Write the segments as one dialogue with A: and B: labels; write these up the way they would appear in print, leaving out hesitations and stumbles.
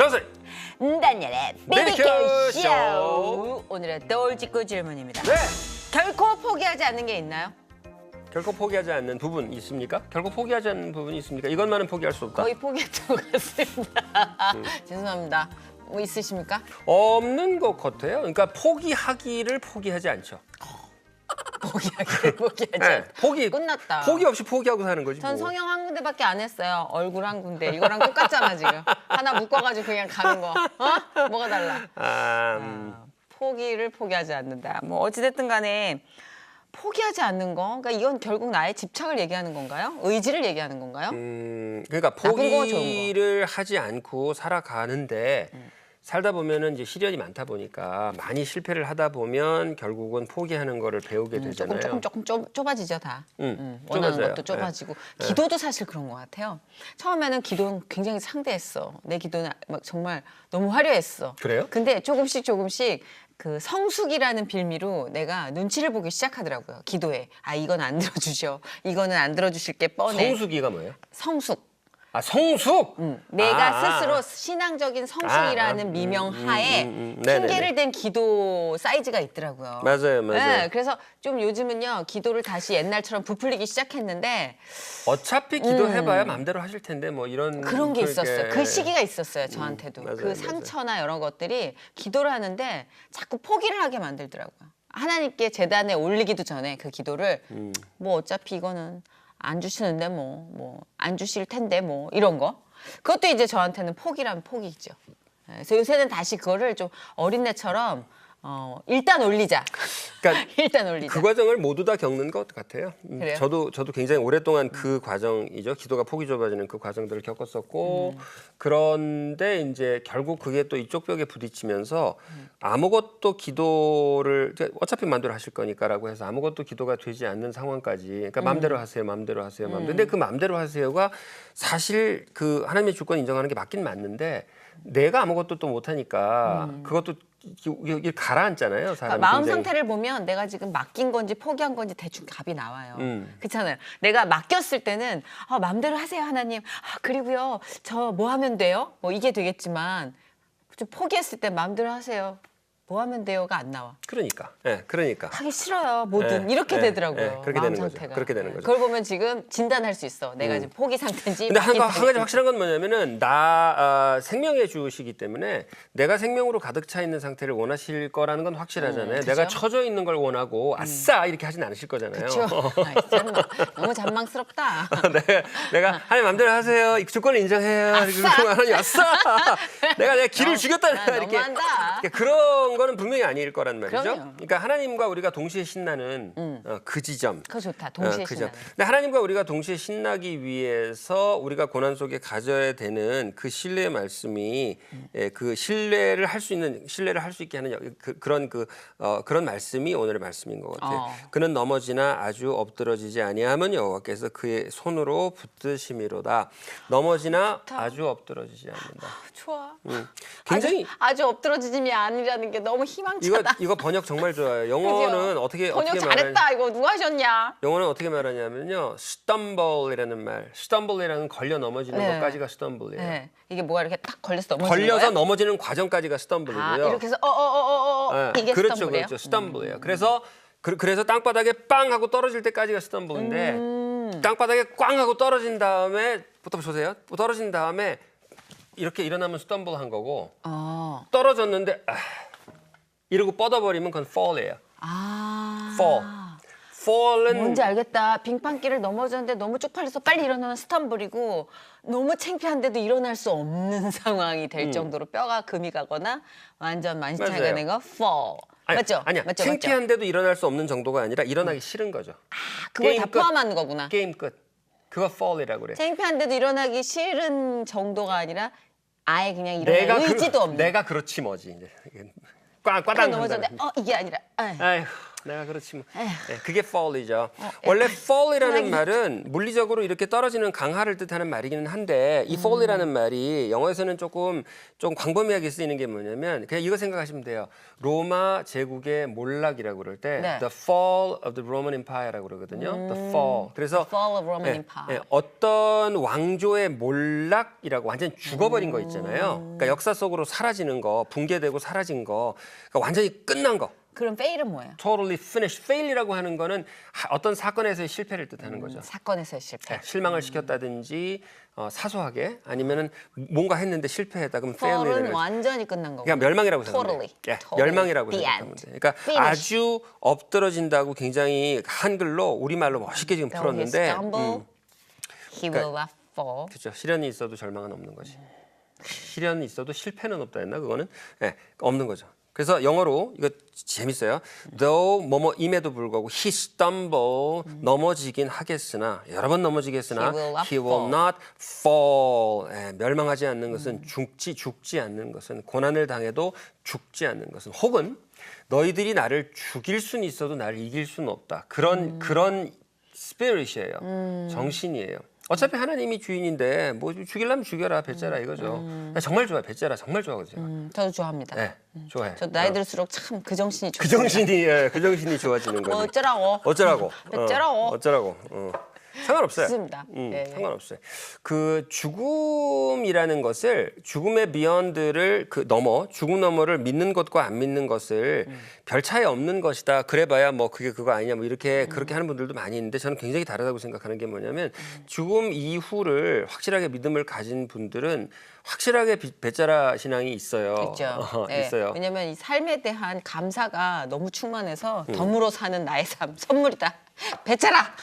A: 정수리
B: 다니엘의
A: BBQ
B: BBQ
A: 쇼.
B: 쇼. 오늘의 돌직구 질문입니다.
A: 네.
B: 결코 포기하지 않는 게 있나요?
A: 결코 포기하지 않는 부분 있습니까? 결코 포기하지 않는 부분이 있습니까? 이것만은 포기할 수 없다.
B: 거의 포기했던 것 같습니다. 죄송합니다. 뭐 있으십니까?
A: 없는 것 같아요. 그러니까 포기하기를 포기하지 않죠.
B: 포기하지
A: 네,
B: 않다.
A: 포기
B: 끝났다.
A: 포기 없이 포기하고 사는 거지.
B: 전
A: 뭐.
B: 성형 한 군데밖에 안 했어요. 얼굴 한 군데. 이거랑 똑같잖아 지금. 하나 묶어가지고 그냥 가는 거. 어? 뭐가 달라? 포기를 포기하지 않는다. 뭐 어찌됐든 간에 포기하지 않는 거. 그러니까 이건 결국 나의 집착을 얘기하는 건가요? 의지를 얘기하는 건가요?
A: 그러니까
B: 나쁜 거, 좋은 거.
A: 포기를 하지 않고 살아가는데 살다 보면은 이제 시련이 많다 보니까 많이 실패를 하다 보면 결국은 포기하는 거를 배우게 되잖아요.
B: 조금 좁아지죠 다. 원하는
A: 좁아져요.
B: 것도 좁아지고 기도도 사실 그런 것 같아요. 처음에는 기도는 굉장히 상대했어. 내 기도는 막 정말 너무 화려했어.
A: 그래요?
B: 근데 조금씩 그 성숙이라는 빌미로 내가 눈치를 보기 시작하더라고요. 기도에 이건 안 들어주셔. 이거는 안 들어주실 게 뻔해.
A: 성숙이가 뭐예요?
B: 성숙.
A: 아, 성숙.
B: 내가 스스로 신앙적인 성숙이라는 미명하에
A: 네네네.
B: 핑계를 댄 기도 사이즈가 있더라고요.
A: 맞아요.
B: 네, 그래서 좀 요즘은요 기도를 다시 옛날처럼 부풀리기 시작했는데
A: 어차피 기도해봐야 마음대로 하실 텐데 뭐 이런
B: 그런 게
A: 그렇게-
B: 있었어요. 그 시기가 있었어요 저한테도.
A: 맞아요,
B: 그
A: 맞아요.
B: 상처나 이런 것들이 기도를 하는데 자꾸 포기를 하게 만들더라고요. 하나님께 제단에 올리기도 전에 그 기도를 뭐 어차피 이거는 안 주시는데 뭐 안 주실 텐데 뭐 이런 거. 그것도 이제 저한테는 포기라면 포기죠. 그래서 요새는 다시 그거를 좀 어린애처럼 일단 올리자.
A: 그러니까
B: 일단 올리자.
A: 그 과정을 모두 다 겪는 것 같아요.
B: 그래요?
A: 저도 굉장히 오랫동안 그 과정이죠. 기도가 폭이 좁아지는 그 과정들을 겪었었고 그런데 이제 결국 그게 또 이쪽 벽에 부딪히면서 아무것도 기도를 어차피 마음대로 하실 거니까라고 해서 아무것도 기도가 되지 않는 상황까지 그러니까 마음대로 하세요, 마음대로 하세요, 마음대로. 근데 그 마음대로 하세요가 사실 그 하나님의 주권 인정하는 게 맞긴 맞는데 내가 아무것도 또 못하니까 그것도 이게 가라앉잖아요. 사람
B: 마음
A: 굉장히.
B: 상태를 보면 내가 지금 맡긴 건지 포기한 건지 대충 답이 나와요. 그렇잖아요. 내가 맡겼을 때는 마음대로 하세요 하나님. 그리고요 저 뭐 하면 돼요? 뭐 이게 되겠지만 좀 포기했을 때 마음대로 하세요. 뭐 하면 돼요가 안 나와.
A: 그러니까, 그러니까.
B: 하기 싫어요. 뭐든 이렇게 되더라고요.
A: 그렇게
B: 마음
A: 되는 거죠.
B: 상태가.
A: 그렇게 되는 거죠.
B: 그걸 보면 지금 진단할 수 있어. 내가 지금 포기 상태인지.
A: 근데 한
B: 맡긴
A: 가지
B: 상태인지.
A: 확실한 건 뭐냐면은 생명의 주시기 때문에 내가 생명으로 가득 차 있는 상태를 원하실 거라는 건 확실하잖아요.
B: 그죠?
A: 내가 처져 있는 걸 원하고 아싸 이렇게 하진 않으실 거잖아요.
B: 그렇죠. 너무 잔망스럽다.
A: 내가 하나님 마음대로 하세요. 이 주권을 인정해요. 그리고 하나님 아싸. 내가 길을 죽였다 이렇게.
B: 너무한다.
A: 그러니까 그런 거는 분명히 아닐 거란 말이죠.
B: 그럼요.
A: 그러니까 하나님과 우리가 동시에 신나는 그 지점.
B: 그거 좋다. 동시에
A: 그죠.
B: 신나는.
A: 근데 하나님과 우리가 동시에 신나기 위해서 우리가 고난 속에 가져야 되는 그 신뢰의 말씀이 그 신뢰를 할 수 있게 하는 그런 말씀이 오늘의 말씀인 것 같아요. 그는 넘어지나 아주 엎드러지지 아니하면 여호와께서 그의 손으로 붙드심이로다. 넘어지나 아주 엎드러지지 않는다.
B: 좋아.
A: 굉장히
B: 아주 엎드러지짐이 아니라는 게 너무 희망차다.
A: 이거 번역 정말 좋아요. 영어는 어떻게
B: 번역
A: 말하냐?
B: 잘했다. 이거 누가 하셨냐?
A: 영어는 어떻게 말하냐면요, stumble이라는 말, stumble이라는 걸려 넘어지는
B: 네.
A: 것까지가 stumble이에요.
B: 네. 이게 뭐가 이렇게 딱 걸려서 넘어지는
A: 걸려서
B: 거예요?
A: 넘어지는 과정까지가 stumble이고요.
B: 이렇게 해서
A: 네,
B: 이게
A: 그렇죠,
B: 스탬블이에요?
A: 그렇죠, stumble이에요. 그래서 땅바닥에 빵 하고 떨어질 때까지가 stumble인데 땅바닥에 꽝 하고 떨어진 다음에 부터 보세요. 떨어진 다음에 이렇게 일어나면 stumble한 거고 떨어졌는데 이러고 뻗어버리면 그건 fall이에요. fall. fall은
B: 뭔지 알겠다. 빙판길을 넘어졌는데 너무 쪽팔려서 빨리 일어나면 스탬블이고 너무 창피한데도 일어날 수 없는 상황이 될 정도로 뼈가 금이 가거나 완전 만신창이가
A: 맞아요.
B: 된 거 fall. 맞죠?
A: 아니야.
B: 맞죠?
A: 창피한데도 일어날 수 없는 정도가 아니라 일어나기 싫은 거죠.
B: 그걸
A: 게임
B: 다
A: 끝.
B: 포함하는 거구나.
A: 게임 끝. 그거 fall이라고 그래.
B: 창피한데도 일어나기 싫은 정도가 아니라 아예 그냥 일어날 의지도 없는.
A: 내가 그렇지 뭐지 이제.
B: 그냥
A: 꽈당
B: 넘어졌는데 이게 아니라.
A: 아휴. 내가 그렇지 뭐.
B: 에휴.
A: 네, 그게 fall이죠. 원래 fall이라는 말은 물리적으로 이렇게 떨어지는 강하를 뜻하는 말이기는 한데 이 fall이라는 말이 영어에서는 조금 좀 광범위하게 쓰이는 게 뭐냐면 그냥 이거 생각하시면 돼요. 로마 제국의 몰락이라고 그럴 때
B: 네.
A: the fall of the Roman Empire라고 그러거든요. the fall. 그래서
B: Fall of Roman
A: 예,
B: Empire.
A: 예, 어떤 왕조의 몰락이라고 완전 죽어버린 거 있잖아요. 그러니까 역사 속으로 사라지는 거, 붕괴되고 사라진 거, 그러니까 완전히 끝난 거.
B: 그럼 fail은 뭐예요?
A: Totally finished. fail이라고 하는 거는 어떤 사건에서의 실패를 뜻하는 거죠.
B: 사건에서의 실패.
A: 예, 실망을 시켰다든지 사소하게 아니면은 뭔가 했는데 실패했다 그러면
B: fall은
A: fail이라는
B: 완전히 끝난 거고.
A: 그냥 멸망이라고 생각하면 돼요.
B: Totally.
A: 예,
B: Totally.
A: 멸망이라고
B: The
A: 생각하면
B: end.
A: 돼요. 그러니까
B: Finish.
A: 아주 엎드러진다고 굉장히 한글로 우리말로 멋있게 지금
B: Though he
A: 풀었는데
B: stumble, he will not fall.
A: 그렇죠. 시련이 있어도 절망은 없는 거지. 시련이 있어도 실패는 없다 했나 그거는 예, 없는 거죠. 그래서 영어로 이거 재밌어요. Though 뭐뭐임에도 불구하고 he stumble 넘어지긴 하겠으나 여러 번 넘어지겠으나
B: He will not
A: not fall. 예, 멸망하지 않는 것은 죽지 않는 것은 고난을 당해도 죽지 않는 것은 혹은 너희들이 나를 죽일 수는 있어도 나를 이길 수는 없다. 그런 spirit이에요. 정신이에요. 어차피 하나님이 주인인데 뭐 죽이려면 죽여라 배째라 이거죠. 정말 좋아요. 배째라 정말 좋아하거든요.
B: 저도 좋아합니다.
A: 네, 좋아해.
B: 저 나이 들수록 참 그 정신이
A: 그
B: 좋습니다.
A: 그 정신이 좋아지는
B: 뭐
A: 거죠.
B: 어쩌라고.
A: 어쩌라고?
B: 어쩌라고.
A: 어쩌라고? 상관없어요.
B: 좋습니다. 네.
A: 상관없어요. 그 죽음이라는 것을 죽음의 비욘드를 죽음 너머를 믿는 것과 안 믿는 것을 별 차이 없는 것이다. 그래봐야 뭐 그게 그거 아니냐 뭐 이렇게 그렇게 하는 분들도 많이 있는데 저는 굉장히 다르다고 생각하는 게 뭐냐면 죽음 이후를 확실하게 믿음을 가진 분들은 확실하게 배짜라 신앙이 있어요.
B: 있죠. 네.
A: 있어요.
B: 왜냐하면 이 삶에 대한 감사가 너무 충만해서 덤으로 사는 나의 삶 선물이다. 배차라.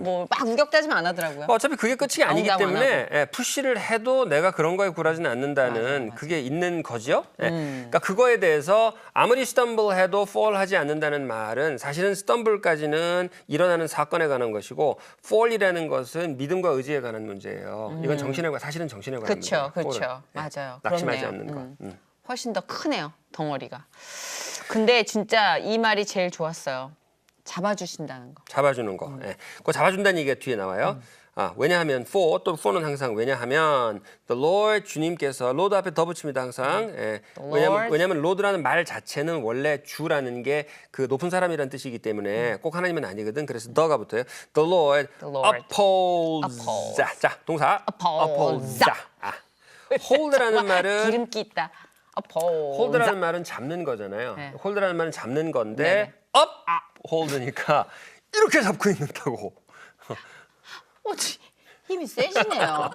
B: 뭐 막 우격다짐 안 하더라고요.
A: 뭐 어차피 그게 끝이 아니기
B: 농담 안
A: 때문에 푸시를 해도 내가 그런 거에 굴하지는 않는다는
B: 맞아.
A: 그게 있는 거죠. 그러니까 그거에 대해서 아무리 스텀블 해도 fall 하지 않는다는 말은 사실은 스텀블까지는 일어나는 사건에 관한 것이고 fall이라는 것은 믿음과 의지에 관한 문제예요. 이건 사실은 정신에 관한 문제예요.
B: 그렇죠. 맞아요.
A: 낙심하지
B: 그렇네요.
A: 않는 거.
B: 훨씬 더 크네요. 덩어리가. 근데 진짜 이 말이 제일 좋았어요. 잡아주신다는 거.
A: 잡아주는 거. 그거 잡아준다는 얘기가 뒤에 나와요. 왜냐하면 for는 항상 왜냐하면 the Lord 주님께서 Lord 앞에 더 붙입니다 항상. 왜냐하면 Lord라는 말 자체는 원래 주라는 게 그 높은 사람이라는 뜻이기 때문에 꼭 하나님은 아니거든. 그래서 the가 붙어요. The Lord upholds. 자 동사
B: upholds.
A: hold라는 말은
B: 기름기 있다.
A: hold라는 말은 잡는 거잖아요.
B: 네.
A: hold라는 말은 잡는 건데
B: 네네.
A: uphold니까 이렇게 잡고 있는다고.
B: 힘이 세시네요.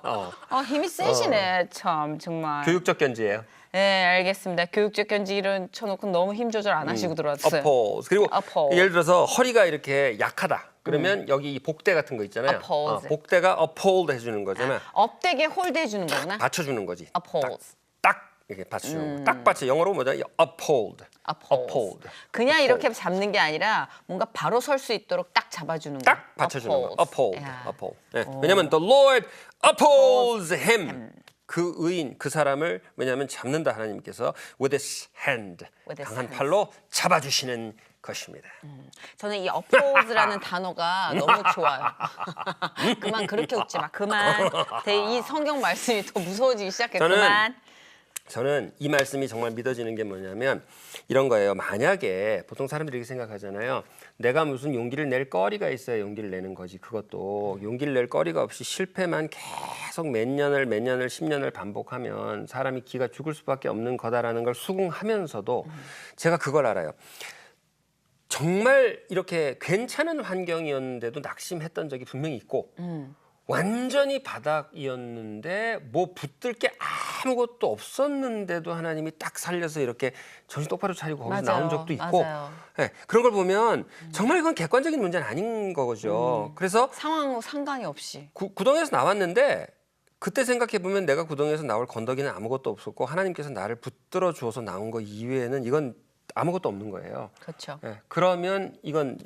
B: 힘이 세시네. 참 정말.
A: 교육적 견지예요.
B: 네, 알겠습니다. 교육적 견지 이런 쳐놓고 너무 힘 조절 안 하시고 들어왔어요.
A: upholds. 그리고
B: uphold.
A: 예를 들어서 허리가 이렇게 약하다. 그러면 여기 이 복대 같은 거 있잖아요.
B: upholds.
A: 복대가 uphold 해주는 거잖아.
B: 업되게 홀드해 주는 거구나.
A: 받쳐주는 거지.
B: upholds.
A: 딱 이렇게 받쳐주는 거. 딱 받쳐. 영어로 뭐죠? uphold.
B: upholds. 그냥 이렇게 잡는 게 아니라 뭔가 바로 설 수 있도록 딱 잡아주는 거.
A: 딱 받쳐주는 거. uphold.
B: 야.
A: uphold. 왜냐면 the Lord upholds him. 그 의인, 그 사람을 왜냐하면 잡는다 하나님께서 with his hand.
B: With his
A: 강한
B: hands.
A: 팔로 잡아주시는 것입니다.
B: 저는 이 upholds라는 단어가 너무 좋아요. 그만 그렇게 웃지 마. 그만. 이 성경 말씀이 더 무서워지기 시작했어. 그만.
A: 저는 이 말씀이 정말 믿어지는 게 뭐냐면 이런 거예요. 만약에 보통 사람들이 이렇게 생각하잖아요. 내가 무슨 용기를 낼 거리가 있어야 용기를 내는 거지. 그것도 용기를 낼 거리가 없이 실패만 계속 몇 년을 10년을 반복하면 사람이 기가 죽을 수밖에 없는 거다라는 걸 수긍하면서도 제가 그걸 알아요. 정말 이렇게 괜찮은 환경이었는데도 낙심했던 적이 분명히 있고 완전히 바닥이었는데 뭐 붙들 게 아무것도 없었는데도 하나님이 딱 살려서 이렇게 정신 똑바로 차리고 거기서
B: 맞아요.
A: 나온 적도 있고
B: 맞아요.
A: 네, 그런 걸 보면 정말 이건 객관적인 문제는 아닌 거죠. 그래서
B: 상황과 상관이 없이.
A: 구덩이에서 나왔는데 그때 생각해 보면 내가 구덩이에서 나올 건더기는 아무것도 없었고 하나님께서 나를 붙들어 주어서 나온 거 이외에는 이건 아무것도 없는 거예요.
B: 그렇죠.
A: 예, 그러면 이건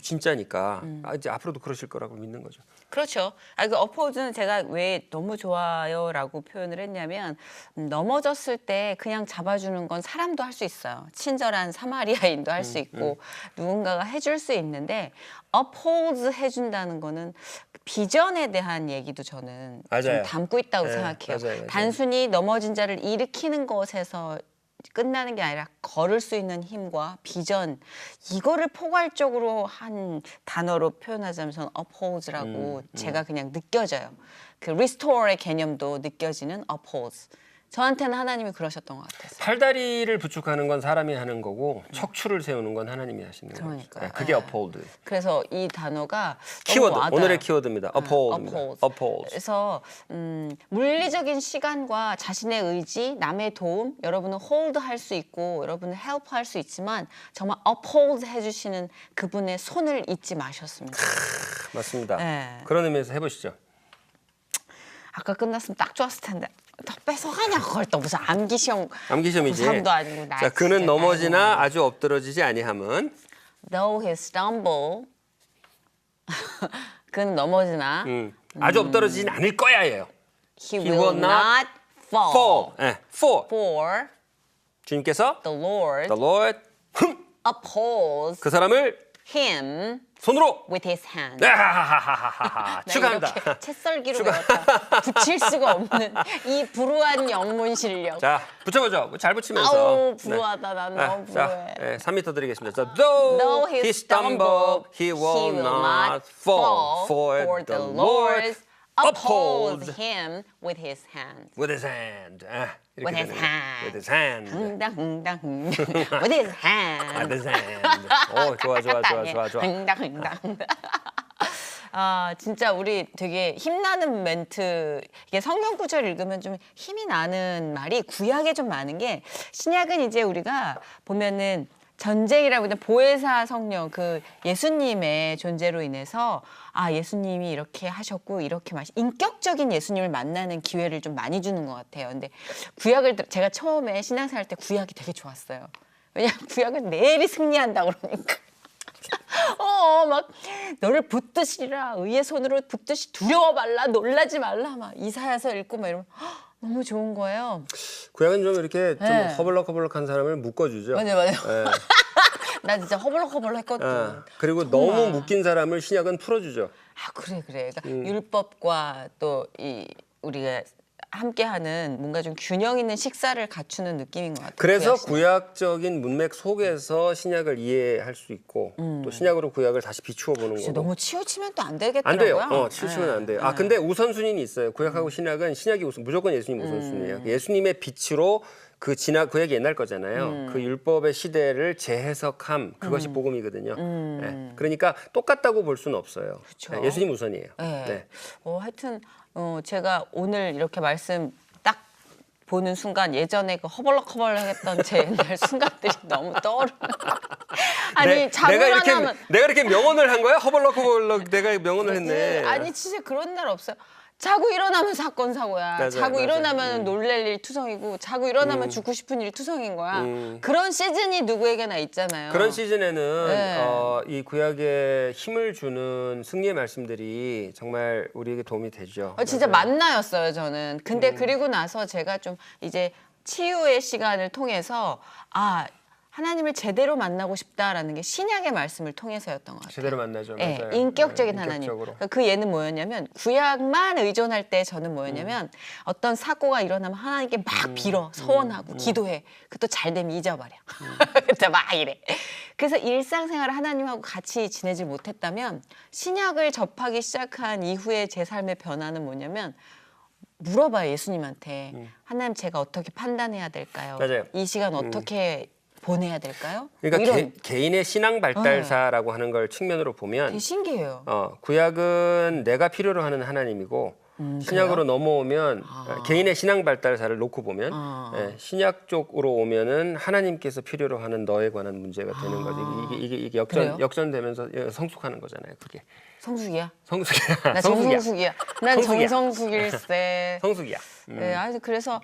A: 진짜니까 이제 앞으로도 그러실 거라고 믿는 거죠.
B: 그렇죠. 그 어포즈는 제가 왜 너무 좋아요라고 표현을 했냐면 넘어졌을 때 그냥 잡아주는 건 사람도 할 수 있어요. 친절한 사마리아인도 할 수 있고 누군가가 해줄 수 있는데 uphold 해준다는 거는 비전에 대한 얘기도 저는 좀
A: 맞아요.
B: 담고 있다고
A: 네,
B: 생각해요.
A: 맞아요.
B: 단순히 넘어진 자를 일으키는 것에서 끝나는 게 아니라 걸을 수 있는 힘과 비전 이거를 포괄적으로 한 단어로 표현하자면 저는 upholds라고 제가 그냥 느껴져요. 그 restore의 개념도 느껴지는 upholds. 저한테는 하나님이 그러셨던 것 같아서.
A: 팔다리를 부축하는 건 사람이 하는 거고 척추를 세우는 건 하나님이 하시는 거죠.
B: 그러니까요.
A: 네, 그게
B: 네.
A: uphold.
B: 그래서 이 단어가
A: 키워드
B: 너무 와닿아요.
A: 오늘의 키워드입니다. uphold.
B: uphold.
A: uphold.
B: 그래서 물리적인 시간과 자신의 의지, 남의 도움, 여러분은 hold 할 수 있고 여러분은 help 할 수 있지만 정말 uphold 해주시는 그분의 손을 잊지 마셨으면 좋겠어요.
A: 맞습니다.
B: 네.
A: 그런 의미에서 해보시죠.
B: 아까 끝났으면 딱 좋았을 텐데 더 뺏어가냐 그걸 또 무슨 암기시험
A: 암기시험이지.
B: 고3도 아니고 나
A: 자, 그는
B: 진짜
A: 넘어지나
B: 아이고.
A: 아주 엎드러지지 아니함은
B: Though he stumble 그는 넘어지나
A: 아주 엎드러지진 않을 거야예요.
B: he
A: He
B: will
A: will not
B: not fall.
A: fall. 네, fall.
B: For
A: 주님께서
B: the Lord
A: the Lord
B: upholds
A: 그 사람을
B: him
A: 손으로
B: with his hand.
A: 하하하하하.
B: 나
A: 축하합니다.
B: 이렇게 채썰기로 배웠다. 붙일 수가 없는 이 불우한 영문 실력.
A: 자, 붙여보죠. 잘 붙이면서.
B: 아우 불우하다. 난 너무
A: 자,
B: 불우해.
A: 3m 드리겠습니다. 자, though he stumble, he will not fall, for the Lord upholds
B: him with his hand.
A: with his hand. 이렇게
B: With his
A: 되네요.
B: hand.
A: With his hand.
B: 흥당. with his hand.
A: With his hand. 오, 좋아.
B: 흥당. 아 진짜 우리 되게 힘나는 멘트 이게 성경 구절 읽으면 좀 힘이 나는 말이 구약에 좀 많은 게 신약은 이제 우리가 보면은 전쟁이라고 하는 보혜사 성령 그 예수님의 존재로 인해서 아 예수님이 이렇게 하셨고 이렇게 인격적인 예수님을 만나는 기회를 좀 많이 주는 것 같아요. 근데 구약을 제가 처음에 신앙생활 때 구약이 되게 좋았어요. 왜냐하면 구약은 내일이 승리한다 그러니까. 막 너를 붙드시리라 의의 손으로 붙듯이 두려워 말라 놀라지 말라 막 이사야서 읽고 막 이러면 너무 좋은 거예요.
A: 구약은 좀 이렇게 좀
B: 네.
A: 허벌럭허벌럭한 사람을 묶어주죠.
B: 맞아요.
A: 네.
B: 나 진짜 허벌럭 했거든.
A: 그리고
B: 정말.
A: 너무 묶인 사람을 신약은 풀어주죠.
B: 아 그래. 그러니까 율법과 또 이 우리가 함께하는 뭔가 좀 균형 있는 식사를 갖추는 느낌인 것 같아요.
A: 그래서
B: 구약 신약.
A: 구약적인 문맥 속에서 신약을 이해할 수 있고 또 신약으로 구약을 다시 비추어 보는 거고.
B: 너무 치우치면 또 안
A: 안
B: 되겠더라고요.
A: 돼요. 치우치면 안 돼요. 근데 우선순위는 있어요. 구약하고 신약은 신약이 무조건 예수님 우선순위예요. 예수님의 빛으로 구약이 옛날 거잖아요. 그 율법의 시대를 재해석함 그것이 복음이거든요. 네. 그러니까 똑같다고 볼 수는 없어요.
B: 그쵸.
A: 네, 예수님 우선이에요.
B: 네.
A: 네.
B: 하여튼 제가 오늘 이렇게 말씀 딱 보는 순간 예전에 그 허벌럭허벌럭했던 제 옛날 순간들이 너무 떠오르는. 아니 자고 일어나면
A: 내가 이렇게 명언을 한 거야? 허벌럭허벌럭 내가 명언을 했네.
B: 아니 진짜 그런 날 없어요. 자고 일어나면 사건 사고야.
A: 맞아요,
B: 자고
A: 맞아요.
B: 일어나면 놀랄 일 투성이고 자고 일어나면 죽고 싶은 일 투성인 거야. 그런 시즌이 누구에게나 있잖아요.
A: 그런 시즌에는
B: 네.
A: 이 구약에 힘을 주는 승리의 말씀들이 정말 우리에게 도움이 되죠.
B: 진짜
A: 맞아요.
B: 만나였어요 저는. 근데 그리고 나서 제가 좀 이제 치유의 시간을 통해서 하나님을 제대로 만나고 싶다라는 게 신약의 말씀을 통해서였던 것 같아요.
A: 제대로 만나죠.
B: 네,
A: 맞아요.
B: 인격적인 하나님.
A: 인격적으로.
B: 그러니까 그 예는 뭐였냐면 구약만 의존할 때 저는 뭐였냐면 어떤 사고가 일어나면 하나님께 막 빌어 서원하고 기도해. 그것도 잘 되면 잊어버려. 그때 막 이래. 그래서 일상생활을 하나님하고 같이 지내지 못했다면 신약을 접하기 시작한 이후에 제 삶의 변화는 뭐냐면 물어봐요 예수님한테. 하나님 제가 어떻게 판단해야 될까요?
A: 맞아요.
B: 이 시간 어떻게 보내야 될까요?
A: 그러니까
B: 뭐 이런
A: 개인의 신앙 발달사라고 하는 걸 측면으로 보면
B: 되게 신기해요.
A: 구약은 내가 필요로 하는 하나님이고 신약으로 넘어오면 개인의 신앙 발달사를 놓고 보면 신약 쪽으로 오면은 하나님께서 필요로 하는 너에 관한 문제가 되는 거지. 이게
B: 그래요?
A: 역전되면서 성숙하는 거잖아요. 그게
B: 성숙이야?
A: 성숙이야.
B: 나
A: 성숙이야.
B: 정성숙이야. 난
A: 성숙이야.
B: 정성숙일세.
A: 성숙이야.
B: 네, 그래서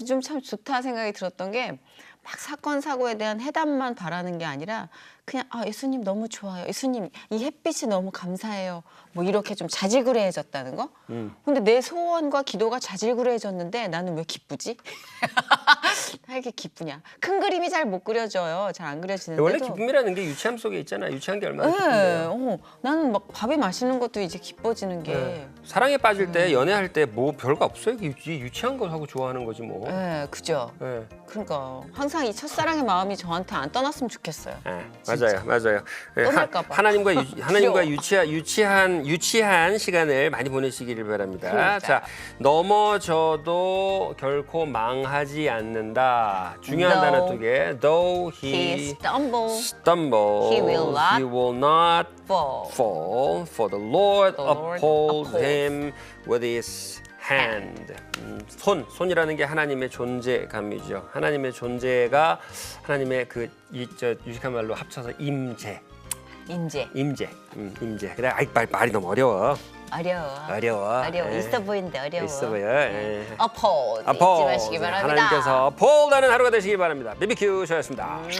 B: 좀 참 좋다 생각이 들었던 게 막 사건 사고에 대한 해답만 바라는 게 아니라 그냥 예수님 너무 좋아요. 예수님 이 햇빛이 너무 감사해요. 뭐 이렇게 좀 자질구레해졌다는 거. 근데 내 소원과 기도가 자질구레해졌는데 나는 왜 기쁘지? 왜 이렇게 기쁘냐? 큰 그림이 잘 못 그려져요. 잘 안 그려지는데도.
A: 원래 기쁨이라는 게 유치함 속에 있잖아. 유치한 게 얼마나
B: 네,
A: 기쁜데요.
B: 나는 막 밥이 맛있는 것도 이제 기뻐지는 게.
A: 네. 사랑에 빠질 때 연애할 때 뭐 별거 없어요. 유치한 거 하고 좋아하는 거지 뭐.
B: 네, 그죠.
A: 네.
B: 그러니까 항상 이 첫사랑의 마음이 저한테 안 떠났으면 좋겠어요.
A: 네, 맞아요. 네,
B: 떠날까 봐.
A: 하나님과 유치한 시간을 많이 보내시기를 바랍니다.
B: 그러니까요.
A: 자, 넘어져도 결코 망하지 않는다. 중요한 단어 두 개. Though
B: He stumbles,
A: stumble,
B: he will
A: not
B: fall.
A: fall. For the Lord
B: The Lord
A: upholds
B: upholds.
A: him with his hand. 손이라는 게 하나님의 존재감이죠. 하나님의 존재가 하나님의 유식한 말로 합쳐서 임재. 임재. 그래, 말이 너무 어려워.
B: 어려워.
A: 예.
B: 있어 보이는데 어려워.
A: 있어 보여. 예.
B: uphold 잊지
A: uphold.
B: 마시기 바랍니다.
A: 하나님께서 uphold하는 하루가 되시기 바랍니다. BBQ 쇼였습니다.
B: 음.